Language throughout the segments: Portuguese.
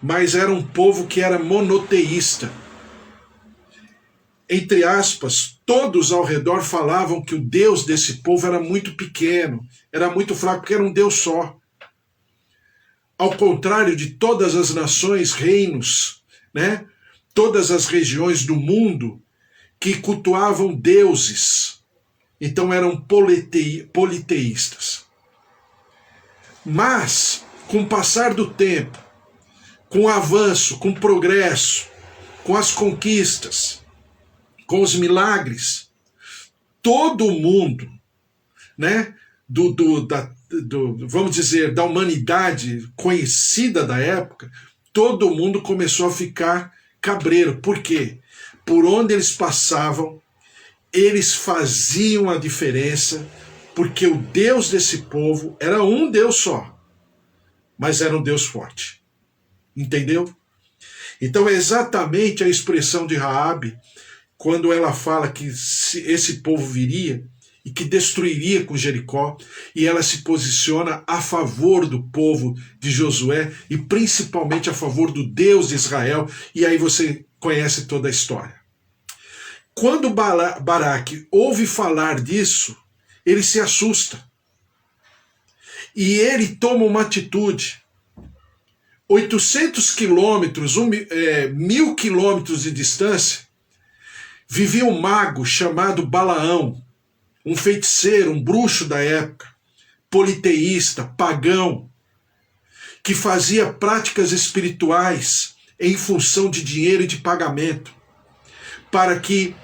mas era um povo que era monoteísta. Entre aspas, todos ao redor falavam que o Deus desse povo era muito pequeno, era muito fraco, porque era um Deus só. Ao contrário de todas as nações, reinos, né? Todas as regiões do mundo que cultuavam deuses. Então eram politeístas. Mas, com o passar do tempo, com o avanço, com o progresso, com as conquistas, com os milagres, todo mundo, né, vamos dizer, da humanidade conhecida da época, todo mundo começou a ficar cabreiro. Por quê? Por onde eles passavam, eles faziam a diferença, porque o Deus desse povo era um Deus só, mas era um Deus forte. Entendeu? Então é exatamente a expressão de Raabe, quando ela fala que esse povo viria e que destruiria com Jericó, e ela se posiciona a favor do povo de Josué e principalmente a favor do Deus de Israel, e aí você conhece toda a história. Quando Baraque ouve falar disso, ele se assusta. E ele toma uma atitude. 800 quilômetros, 1.000 quilômetros de distância, vivia um mago chamado Balaão, um feiticeiro, um bruxo da época, politeísta, pagão, que fazia práticas espirituais em função de dinheiro e de pagamento, para que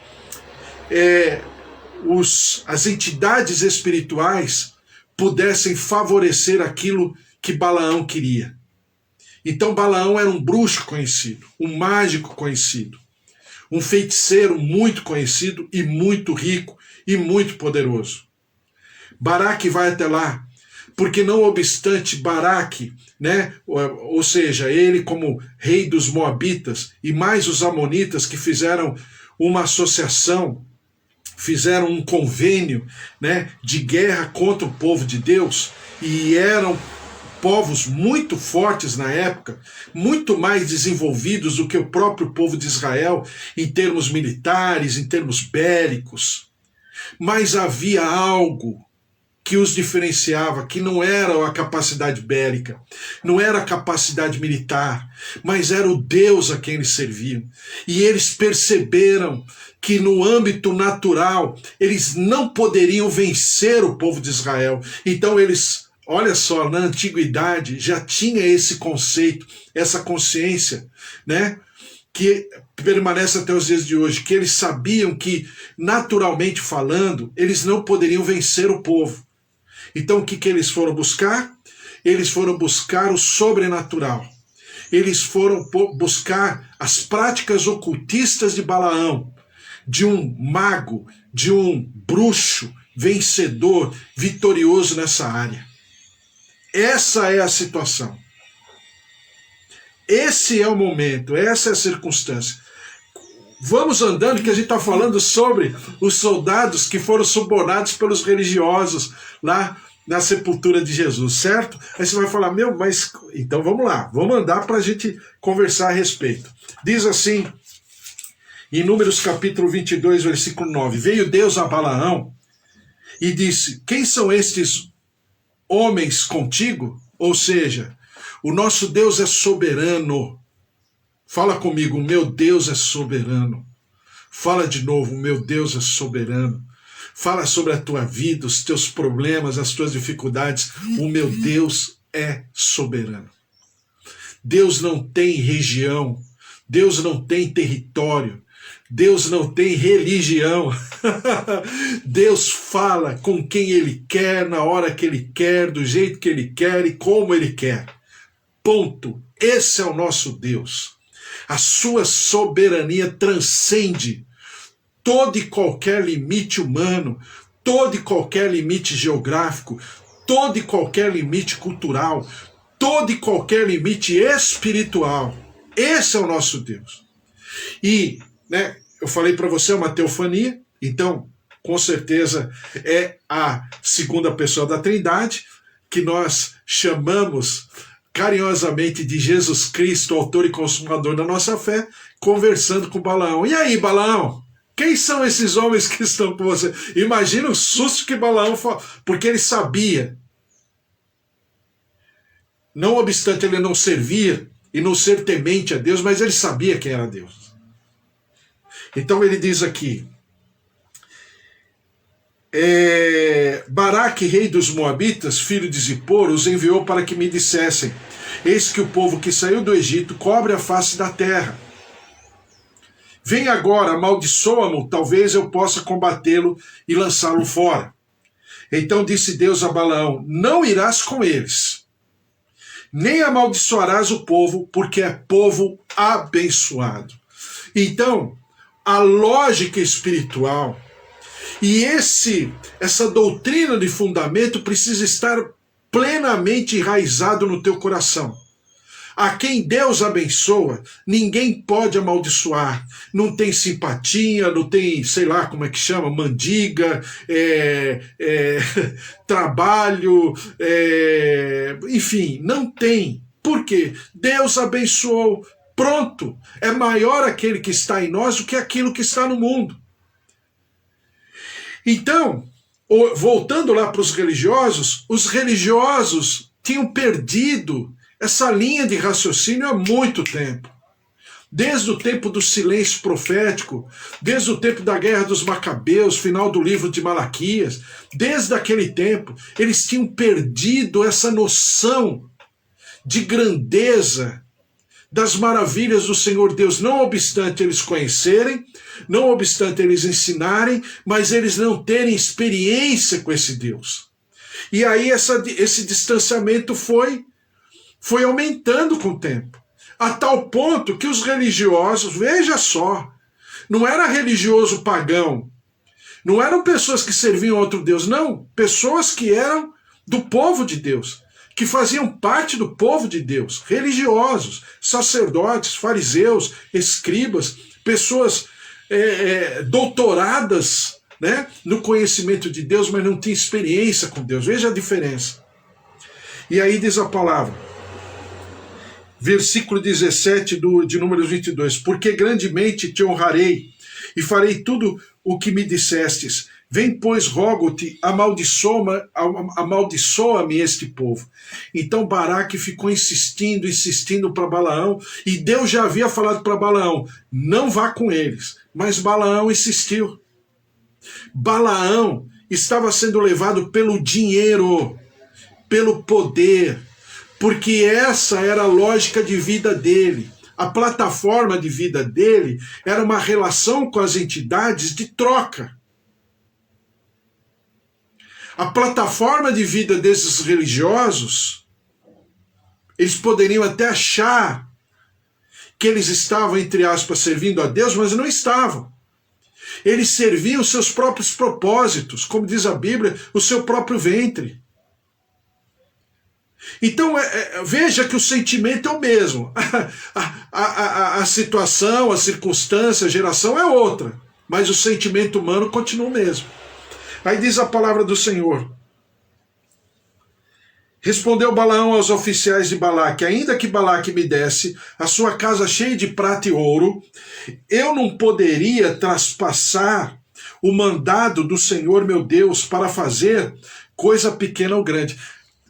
as entidades espirituais pudessem favorecer aquilo que Balaão queria. Então Balaão era um bruxo conhecido, um mágico conhecido, um feiticeiro muito conhecido e muito rico e muito poderoso. Baraque vai até lá, porque não obstante Baraque, né, ou seja, ele como rei dos Moabitas e mais os Amonitas que fizeram uma associação, fizeram um convênio, né, de guerra contra o povo de Deus, e eram povos muito fortes na época, muito mais desenvolvidos do que o próprio povo de Israel em termos militares, em termos bélicos. Mas havia algo que os diferenciava, que não era a capacidade bélica, não era a capacidade militar, mas era o Deus a quem eles serviam. E eles perceberam que no âmbito natural eles não poderiam vencer o povo de Israel. Então eles, olha só, na antiguidade já tinha esse conceito, essa consciência, né, que permanece até os dias de hoje, que eles sabiam que, naturalmente falando, eles não poderiam vencer o povo. Então o que eles foram buscar? Eles foram buscar o sobrenatural. Eles foram buscar as práticas ocultistas de Balaão, de um mago, de um bruxo vencedor, vitorioso nessa área. Essa é a situação. Esse é o momento, essa é a circunstância. Vamos andando, que a gente está falando sobre os soldados que foram subornados pelos religiosos lá na sepultura de Jesus, certo? Aí você vai falar, mas então vamos lá, vamos andar para a gente conversar a respeito. Diz assim, em Números capítulo 22, versículo 9, veio Deus a Balaão e disse, quem são estes homens contigo? Ou seja, o nosso Deus é soberano. Fala comigo, o meu Deus é soberano. Fala de novo, o meu Deus é soberano. Fala sobre a tua vida, os teus problemas, as tuas dificuldades. O meu Deus é soberano. Deus não tem região, Deus não tem território, Deus não tem religião. Deus fala com quem Ele quer, na hora que Ele quer, do jeito que Ele quer e como Ele quer. Ponto. Esse é o nosso Deus. A sua soberania transcende todo e qualquer limite humano, todo e qualquer limite geográfico, todo e qualquer limite cultural, todo e qualquer limite espiritual. Esse é o nosso Deus. E, né, eu falei para você, é uma teofania, então, com certeza, é a segunda pessoa da Trindade, que nós chamamos carinhosamente de Jesus Cristo, autor e consumador da nossa fé, conversando com Balaão. E aí, Balaão? Quem são esses homens que estão com você? Imagina o susto que Balaão falou, porque ele sabia. Não obstante ele não servir e não ser temente a Deus, mas ele sabia quem era Deus. Então ele diz aqui, Baraque, rei dos Moabitas, filho de Zippor, os enviou para que me dissessem: eis que o povo que saiu do Egito cobre a face da terra. Vem agora, amaldiçoa-mo, talvez eu possa combatê-lo e lançá-lo fora. Então disse Deus a Balaão: não irás com eles, nem amaldiçoarás o povo, porque é povo abençoado. Então, a lógica espiritual e essa doutrina de fundamento precisa estar plenamente enraizado no teu coração. A quem Deus abençoa, ninguém pode amaldiçoar. Não tem simpatia, não tem, sei lá como é que chama, mandiga, trabalho, enfim, não tem. Por quê? Deus abençoou. Pronto. É maior aquele que está em nós do que aquilo que está no mundo. Então, voltando lá para os religiosos tinham perdido essa linha de raciocínio há muito tempo. Desde o tempo do silêncio profético, desde o tempo da Guerra dos Macabeus, final do livro de Malaquias, desde aquele tempo, eles tinham perdido essa noção de grandeza, das maravilhas do Senhor Deus, não obstante eles conhecerem, não obstante eles ensinarem, mas eles não terem experiência com esse Deus. E aí esse distanciamento foi aumentando com o tempo, a tal ponto que os religiosos, veja só, não era religioso pagão, não eram pessoas que serviam a outro Deus, não, pessoas que eram do povo de Deus, que faziam parte do povo de Deus, religiosos, sacerdotes, fariseus, escribas, pessoas doutoradas, né, no conhecimento de Deus, mas não tinham experiência com Deus. Veja a diferença. E aí diz a palavra, versículo 17 de Números 22, porque grandemente te honrarei e farei tudo o que me dissestes. Vem, pois, rogo-te, amaldiçoa-me este povo. Então Baraque ficou insistindo para Balaão, e Deus já havia falado para Balaão, não vá com eles. Mas Balaão insistiu. Balaão estava sendo levado pelo dinheiro, pelo poder, porque essa era a lógica de vida dele. A plataforma de vida dele era uma relação com as entidades de troca. A plataforma de vida desses religiosos, eles poderiam até achar que eles estavam, entre aspas, servindo a Deus, mas não estavam. Eles serviam os seus próprios propósitos, como diz a Bíblia, o seu próprio ventre. Então, veja que o sentimento é o mesmo. A situação, a circunstância, a geração é outra, mas o sentimento humano continua o mesmo. Aí diz a palavra do Senhor. Respondeu Balaão aos oficiais de Balaque, ainda que Balaque me desse a sua casa cheia de prata e ouro, eu não poderia traspassar o mandado do Senhor meu Deus para fazer coisa pequena ou grande.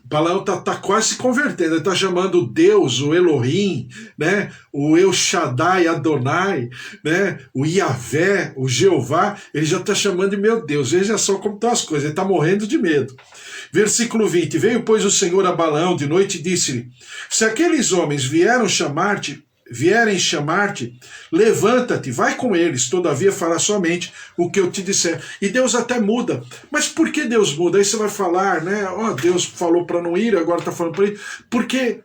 Balaão está quase se convertendo, ele está chamando Deus, o Elohim, né, o El Shaddai, Adonai, né, o Yahvé, o Jeová, ele já está chamando de meu Deus. Veja só como estão as coisas, ele está morrendo de medo. Versículo 20, veio pois o Senhor a Balaão de noite e disse-lhe, se aqueles homens vierem chamar-te, levanta-te, vai com eles, todavia fará somente o que eu te disser. E Deus até muda. Mas por que Deus muda? Aí você vai falar, né? Deus falou para não ir, agora está falando para ir. Porque,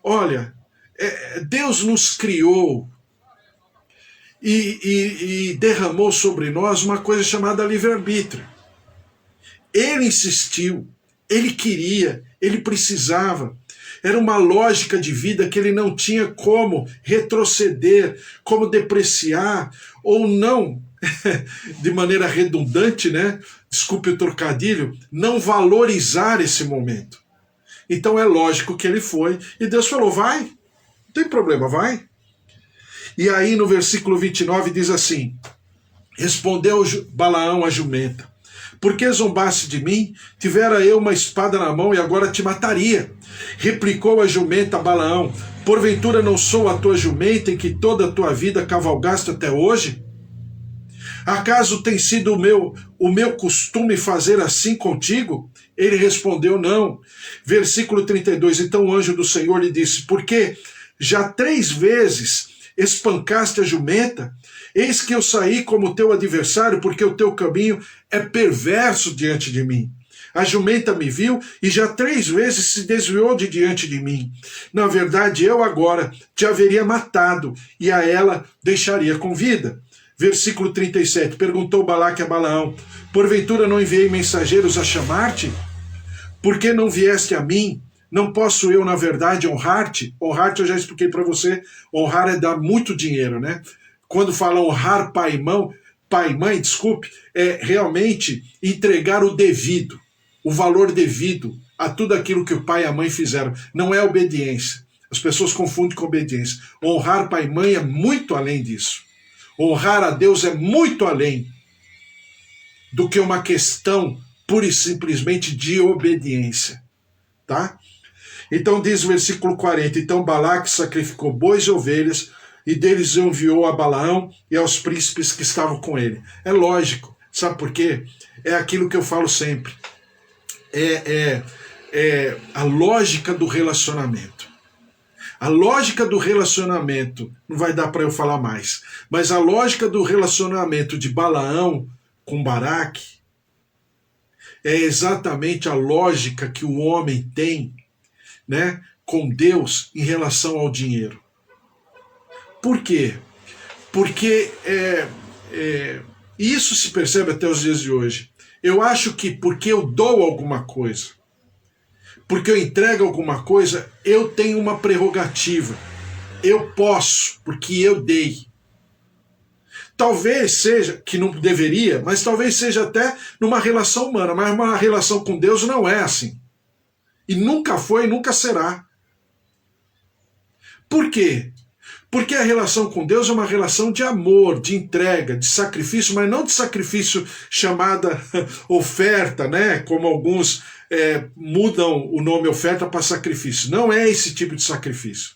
olha, Deus nos criou e derramou sobre nós uma coisa chamada livre-arbítrio. Ele insistiu, ele queria, ele precisava. Era uma lógica de vida que ele não tinha como retroceder, como depreciar, ou não, de maneira redundante, né? Desculpe o trocadilho, não valorizar esse momento. Então é lógico que ele foi, e Deus falou, vai, não tem problema, vai. E aí no versículo 29 diz assim, respondeu Balaão a jumenta, por que zombaste de mim? Tivera eu uma espada na mão e agora te mataria. Replicou a jumenta a Balaão, porventura não sou a tua jumenta em que toda a tua vida cavalgaste até hoje? Acaso tem sido o meu costume fazer assim contigo? Ele respondeu, não. Versículo 32, então o anjo do Senhor lhe disse, porque já 3 vezes espancaste a jumenta? Eis que eu saí como teu adversário, porque o teu caminho é perverso diante de mim. A jumenta me viu e já 3 vezes se desviou de diante de mim. Na verdade, eu agora te haveria matado e a ela deixaria com vida. Versículo 37, perguntou Balaque a Balaão, porventura não enviei mensageiros a chamar-te? Por que não vieste a mim? Não posso eu, na verdade, honrar-te? Honrar-te eu já expliquei para você, honrar é dar muito dinheiro, né? Quando fala honrar pai e mãe, desculpe, é realmente entregar o devido, o valor devido a tudo aquilo que o pai e a mãe fizeram. Não é obediência. As pessoas confundem com obediência. Honrar pai e mãe é muito além disso. Honrar a Deus é muito além do que uma questão pura e simplesmente de obediência. Tá? Então diz o versículo 40, então Balaque sacrificou bois e ovelhas, e deles enviou a Balaão e aos príncipes que estavam com ele. É lógico, sabe por quê? É aquilo que eu falo sempre. É a lógica do relacionamento. A lógica do relacionamento, não vai dar para eu falar mais, mas a lógica do relacionamento de Balaão com Balaque é exatamente a lógica que o homem tem, né, com Deus em relação ao dinheiro. Por quê? Porque isso se percebe até os dias de hoje. Eu acho que porque eu dou alguma coisa, porque eu entrego alguma coisa, eu tenho uma prerrogativa. Eu posso, porque eu dei. Talvez seja, que não deveria, mas talvez seja até numa relação humana, mas uma relação com Deus não é assim. E nunca foi e nunca será. Por quê? Porque a relação com Deus é uma relação de amor, de entrega, de sacrifício, mas não de sacrifício chamada oferta, né? Como alguns mudam o nome oferta para sacrifício. Não é esse tipo de sacrifício.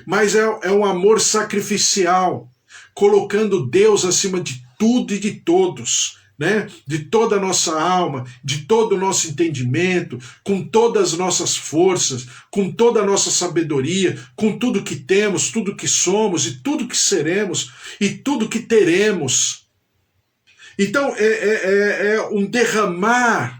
Mas é um amor sacrificial, colocando Deus acima de tudo e de todos, né? De toda a nossa alma, de todo o nosso entendimento, com todas as nossas forças, com toda a nossa sabedoria, com tudo que temos, tudo que somos e tudo que seremos e tudo que teremos. Então é um derramar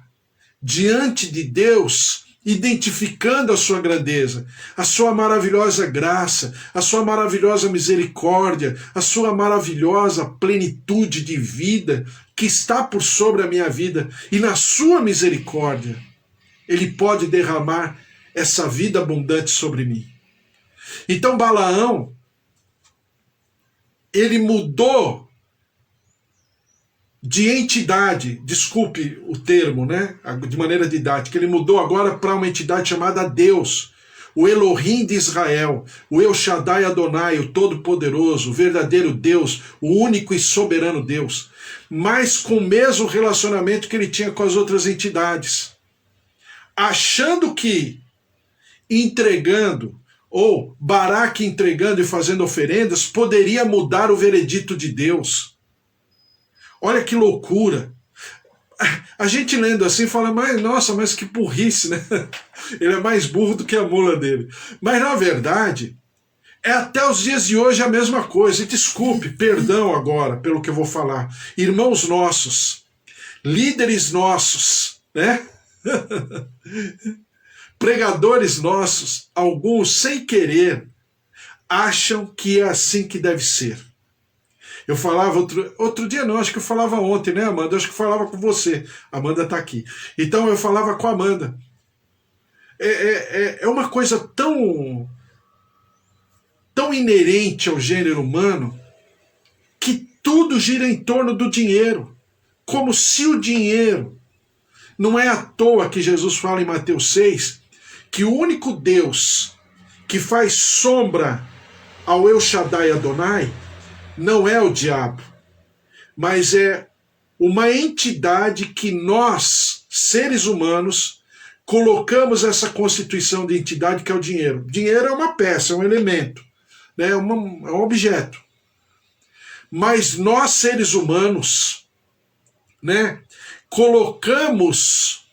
diante de Deus, identificando a sua grandeza, a sua maravilhosa graça, a sua maravilhosa misericórdia, a sua maravilhosa plenitude de vida que está por sobre a minha vida, e na sua misericórdia ele pode derramar essa vida abundante sobre mim. Então Balaão, ele mudou de entidade, desculpe o termo, né, de maneira didática, ele mudou agora para uma entidade chamada Deus, o Elohim de Israel, o El Shaddai Adonai, o Todo-Poderoso, o verdadeiro Deus, o único e soberano Deus, mas com o mesmo relacionamento que ele tinha com as outras entidades, achando que entregando, ou Balaque entregando e fazendo oferendas, poderia mudar o veredito de Deus. Olha que loucura. A gente lendo assim fala, mas nossa, mas que burrice, né? Ele é mais burro do que a mula dele. Mas na verdade, é até os dias de hoje a mesma coisa. E desculpe, perdão agora pelo que eu vou falar. Irmãos nossos, líderes nossos, né? Pregadores nossos, alguns sem querer, acham que é assim que deve ser. Eu falava outro dia não, acho que eu falava ontem, né, Amanda? Acho que eu falava com você. A Amanda está aqui. Então eu falava com a Amanda. É uma coisa tão inerente ao gênero humano que tudo gira em torno do dinheiro. Como se o dinheiro... Não é à toa que Jesus fala em Mateus 6 que o único Deus que faz sombra ao El Shaddai Adonai não é o diabo, mas é uma entidade que nós, seres humanos, colocamos essa constituição de entidade que é o dinheiro. Dinheiro é uma peça, é um elemento, né? É um objeto. Mas nós, seres humanos, né, colocamos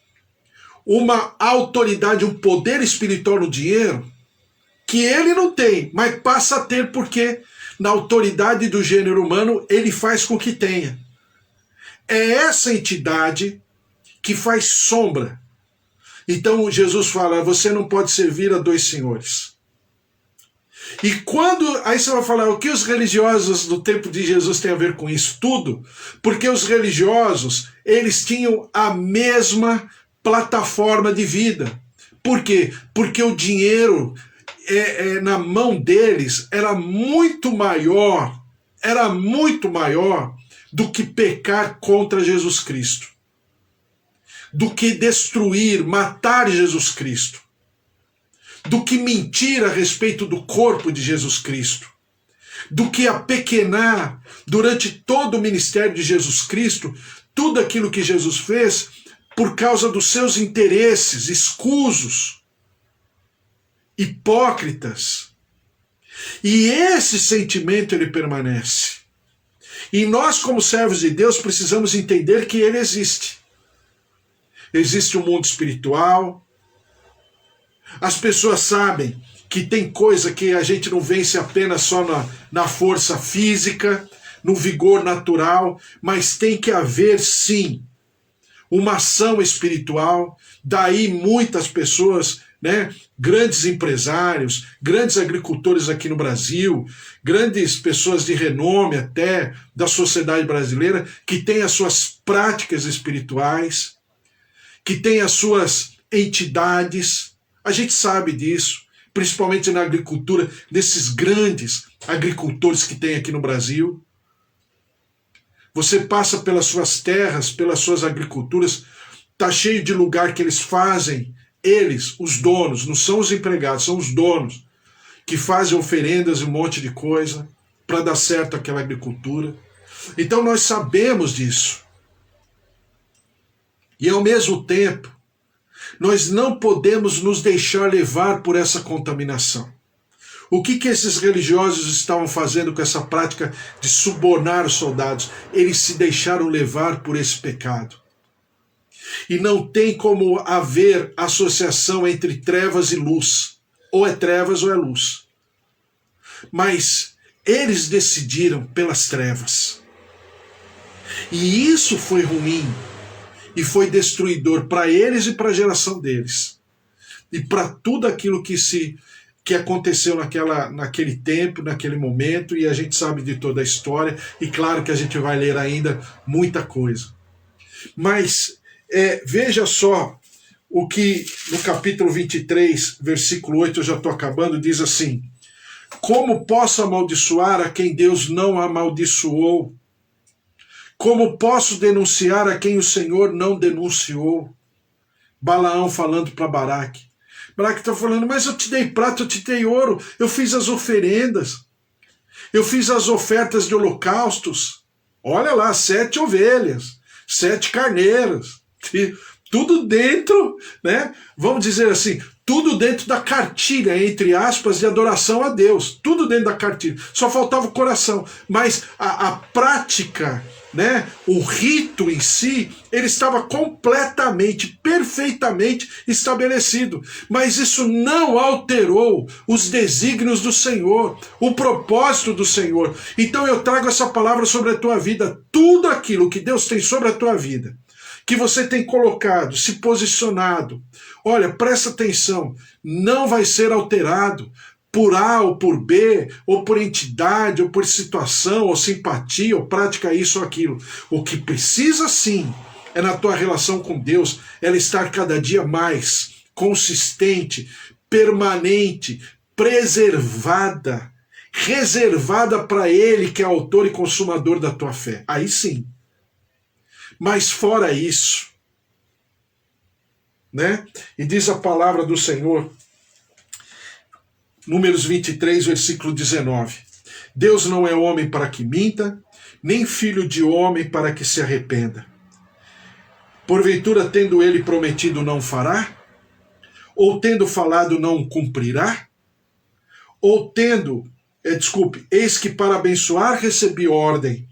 uma autoridade, um poder espiritual no dinheiro que ele não tem, mas passa a ter porque na autoridade do gênero humano ele faz com que tenha. É essa entidade que faz sombra. Então Jesus fala, você não pode servir a dois senhores. E quando, aí você vai falar, o que os religiosos do tempo de Jesus têm a ver com isso? Tudo, porque os religiosos, eles tinham a mesma plataforma de vida. Por quê? Porque o dinheiro na mão deles era muito maior do que pecar contra Jesus Cristo, do que destruir, matar Jesus Cristo, do que mentir a respeito do corpo de Jesus Cristo, do que apequenar durante todo o ministério de Jesus Cristo, tudo aquilo que Jesus fez por causa dos seus interesses escusos, hipócritas. E esse sentimento ele permanece. E nós, como servos de Deus, precisamos entender que ele existe. Existe um mundo espiritual. As pessoas sabem que tem coisa que a gente não vence apenas só na força física, no vigor natural, mas tem que haver, sim, uma ação espiritual. Daí muitas pessoas, né, grandes empresários, grandes agricultores aqui no Brasil, grandes pessoas de renome até da sociedade brasileira, que têm as suas práticas espirituais, que têm as suas entidades. A gente sabe disso, principalmente na agricultura, desses grandes agricultores que tem aqui no Brasil. Você passa pelas suas terras, pelas suas agriculturas, tá cheio de lugar que eles fazem, eles, os donos, não são os empregados, são os donos, que fazem oferendas e um monte de coisa para dar certo aquela agricultura. Então nós sabemos disso. E ao mesmo tempo, nós não podemos nos deixar levar por essa contaminação. O que esses religiosos estavam fazendo com essa prática de subornar os soldados? Eles se deixaram levar por esse pecado. E não tem como haver associação entre trevas e luz. Ou é trevas ou é luz. Mas eles decidiram pelas trevas. E isso foi ruim. E foi destruidor para eles e para a geração deles. E para tudo aquilo que aconteceu naquele tempo, naquele momento, e a gente sabe de toda a história, e claro que a gente vai ler ainda muita coisa. Mas veja só o que no capítulo 23, versículo 8, eu já estou acabando, diz assim: como posso amaldiçoar a quem Deus não amaldiçoou? Como posso denunciar a quem o Senhor não denunciou? Balaão falando para Baraque. Baraque está falando, mas eu te dei prata, eu te dei ouro, eu fiz as oferendas, eu fiz as ofertas de holocaustos. Olha lá, 7 ovelhas, 7 carneiros, tudo dentro, né? Vamos dizer assim, tudo dentro da cartilha, entre aspas, de adoração a Deus. Tudo dentro da cartilha. Só faltava o coração. Mas a prática, né, o rito em si, ele estava completamente, perfeitamente estabelecido. Mas isso não alterou os desígnios do Senhor, o propósito do Senhor. Então eu trago essa palavra sobre a tua vida. Tudo aquilo que Deus tem sobre a tua vida, que você tem colocado, se posicionado, olha, presta atenção, não vai ser alterado por A ou por B, ou por entidade, ou por situação, ou simpatia, ou prática isso ou aquilo. O que precisa sim é na tua relação com Deus, ela estar cada dia mais consistente, permanente, preservada, reservada para Ele, que é autor e consumador da tua fé. Aí sim. Mas fora isso, né? E diz a palavra do Senhor, Números 23, versículo 19. Deus não é homem para que minta, nem filho de homem para que se arrependa. Porventura, tendo ele prometido, não fará? Ou tendo falado, não cumprirá? Ou eis que para abençoar recebi ordem.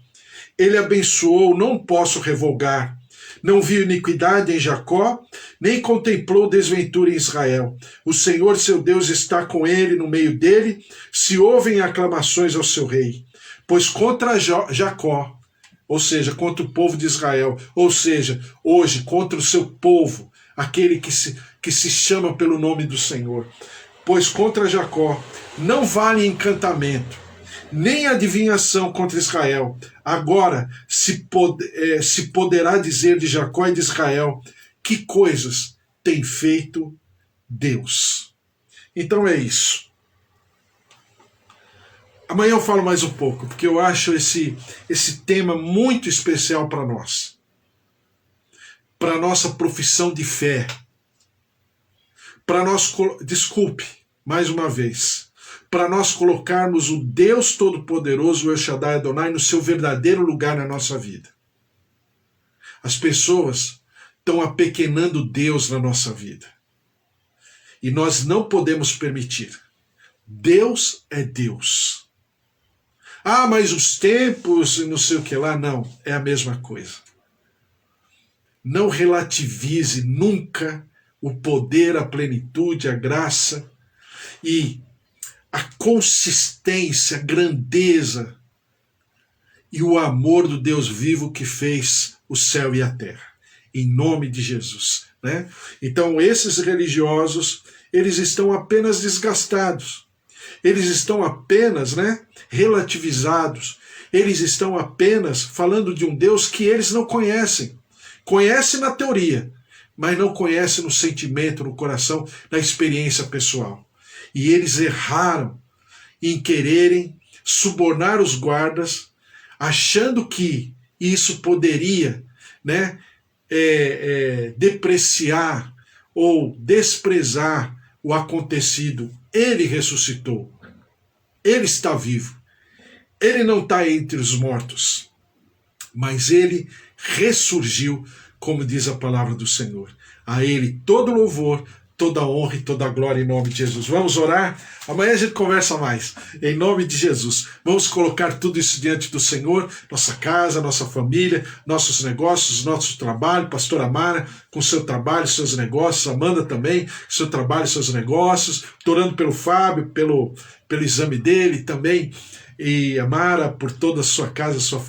Ele abençoou, não posso revogar. Não viu iniquidade em Jacó, nem contemplou desventura em Israel. O Senhor seu Deus está com ele, no meio dele, se ouvem aclamações ao seu rei. Pois contra Jacó, ou seja, contra o povo de Israel, ou seja, hoje contra o seu povo, aquele que se chama pelo nome do Senhor. Pois contra Jacó não vale encantamento, nem adivinhação contra Israel. Agora se poderá dizer de Jacó e de Israel, que coisas tem feito Deus. Então é isso. Amanhã eu falo mais um pouco, porque eu acho esse tema muito especial para nós. Para a nossa profissão de fé. Para nós, desculpe, mais uma vez, para nós colocarmos o Deus Todo-Poderoso, o El Shaddai Adonai, no seu verdadeiro lugar na nossa vida. As pessoas estão apequenando Deus na nossa vida. E nós não podemos permitir. Deus é Deus. Ah, mas os tempos e não sei o que lá, não, é a mesma coisa. Não relativize nunca o poder, a plenitude, a graça e a consistência, a grandeza e o amor do Deus vivo que fez o céu e a terra. Em nome de Jesus. Né? Então esses religiosos, eles estão apenas desgastados. Eles estão apenas relativizados. Eles estão apenas falando de um Deus que eles não conhecem. Conhecem na teoria, mas não conhecem no sentimento, no coração, na experiência pessoal. E eles erraram em quererem subornar os guardas, achando que isso poderia depreciar ou desprezar o acontecido. Ele ressuscitou. Ele está vivo. Ele não está entre os mortos, mas ele ressurgiu, como diz a palavra do Senhor. A ele todo louvor, toda honra e toda glória em nome de Jesus. Vamos orar? Amanhã a gente conversa mais. Em nome de Jesus. Vamos colocar tudo isso diante do Senhor, nossa casa, nossa família, nossos negócios, nosso trabalho. Pastora Mara, com seu trabalho, seus negócios. Amanda também, seu trabalho, seus negócios. Estou orando pelo Fábio, pelo exame dele também. E a Mara, por toda a sua casa, sua família.